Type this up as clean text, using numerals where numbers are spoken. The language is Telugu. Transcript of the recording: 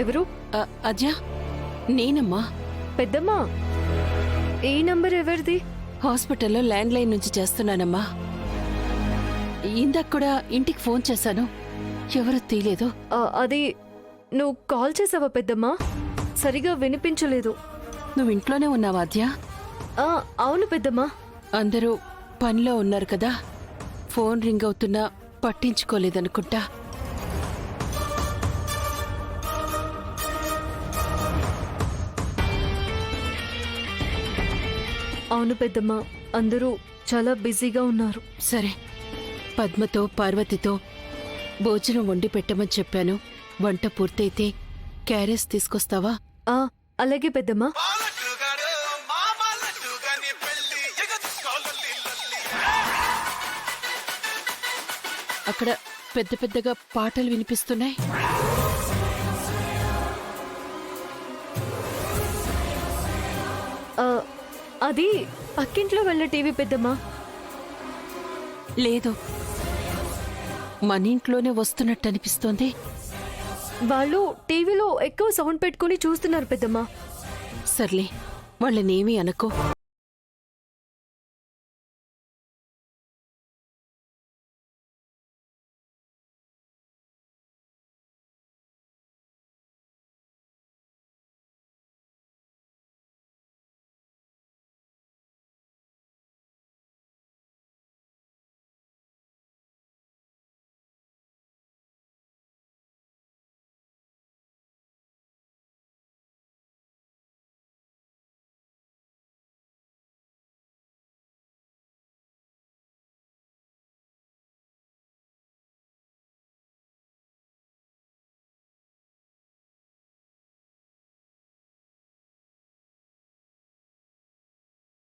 ఎవరు? అద్యా, నేనమ్మా. పెద్దమ్మా, ఈ నంబర్ ఎవరిది? హాస్పిటల్లో ల్యాండ్ లైన్ నుంచి చేస్తున్నానమ్మా. ఇందాక కూడా ఇంటికి ఫోన్ చేశాను, ఎవరూ తీయలేదు. అది నువ్వు కాల్ చేసావా పెద్దమ్మా? సరిగా వినిపించలేదు. నువ్వు ఇంట్లోనే ఉన్నావా అద్యా? అవును పెద్దమ్మా. అందరూ పనిలో ఉన్నారు కదా, ఫోన్ రింగ్ అవుతున్నా పట్టించుకోలేదనుకుంటా. అవును పెద్దమ్మా, అందరూ చాలా బిజీగా ఉన్నారు. సరే, పద్మతో పార్వతితో భోజనం వండి పెట్టమని చెప్పాను. వంట పూర్తయితే క్యారేజ్ తీసుకొస్తావా? అలాగే పెద్దమ్మా. అక్కడ పెద్ద పెద్దగా పాటలు వినిపిస్తున్నాయి. అది పక్కింట్లో వెళ్ళ టీవీ పెద్దమ్మా. లేదు, మన ఇంట్లోనే వస్తున్నట్టు అనిపిస్తోంది. వాళ్ళు టీవీలో ఎక్కువ సౌండ్ పెట్టుకుని చూస్తున్నారు పెద్దమ్మా. సర్లే, వాళ్ళనేమీ అనుకో.